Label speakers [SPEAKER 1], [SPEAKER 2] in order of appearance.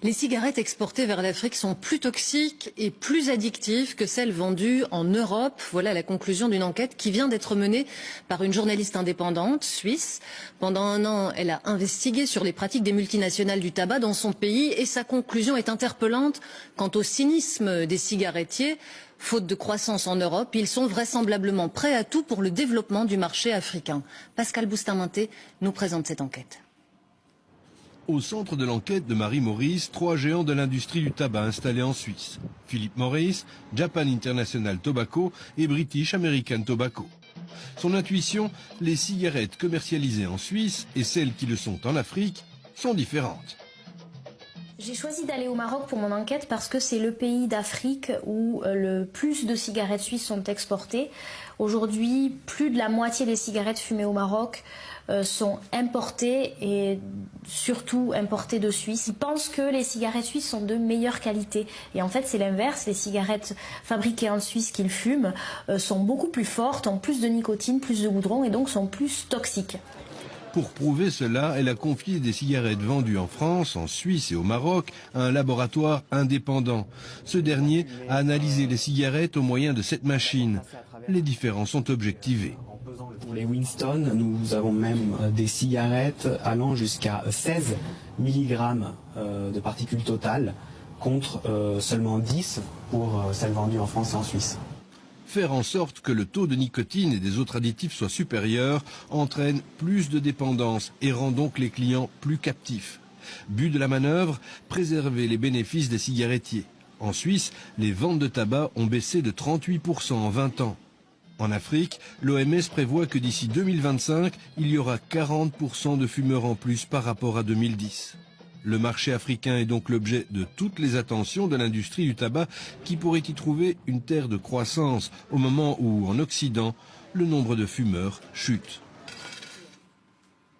[SPEAKER 1] Les cigarettes exportées vers l'Afrique sont plus toxiques et plus addictives que celles vendues en Europe. Voilà la conclusion d'une enquête qui vient d'être menée par une journaliste indépendante suisse. Pendant un an, elle a investigué sur les pratiques des multinationales du tabac dans son pays et sa conclusion est interpellante quant au cynisme des cigarettiers. Faute de croissance en Europe, ils sont vraisemblablement prêts à tout pour le développement du marché africain. Pascal Bustamante nous présente cette enquête.
[SPEAKER 2] Au centre de l'enquête de Marie Maurice, 3 géants de l'industrie du tabac installés en Suisse. Philip Morris, Japan International Tobacco et British American Tobacco. Son intuition, les cigarettes commercialisées en Suisse et celles qui le sont en Afrique sont différentes.
[SPEAKER 3] J'ai choisi d'aller au Maroc pour mon enquête parce que c'est le pays d'Afrique où le plus de cigarettes suisses sont exportées. Aujourd'hui, plus de la moitié des cigarettes fumées au Maroc sont importées et surtout importées de Suisse. Ils pensent que les cigarettes suisses sont de meilleure qualité. Et en fait, c'est l'inverse. Les cigarettes fabriquées en Suisse qu'ils fument sont beaucoup plus fortes, ont plus de nicotine, plus de goudron et donc sont plus toxiques.
[SPEAKER 2] Pour prouver cela, elle a confié des cigarettes vendues en France, en Suisse et au Maroc à un laboratoire indépendant. Ce dernier a analysé les cigarettes au moyen de cette machine. Les différences sont objectivées.
[SPEAKER 4] Pour les Winston, nous avons même des cigarettes allant jusqu'à 16 mg de particules totales contre seulement 10 pour celles vendues en France et en Suisse.
[SPEAKER 2] Faire en sorte que le taux de nicotine et des autres additifs soit supérieur entraîne plus de dépendance et rend donc les clients plus captifs. But de la manœuvre, préserver les bénéfices des cigarettiers. En Suisse, les ventes de tabac ont baissé de 38% en 20 ans. En Afrique, l'OMS prévoit que d'ici 2025, il y aura 40% de fumeurs en plus par rapport à 2010. Le marché africain est donc l'objet de toutes les attentions de l'industrie du tabac qui pourrait y trouver une terre de croissance au moment où, en Occident, le nombre de fumeurs chute.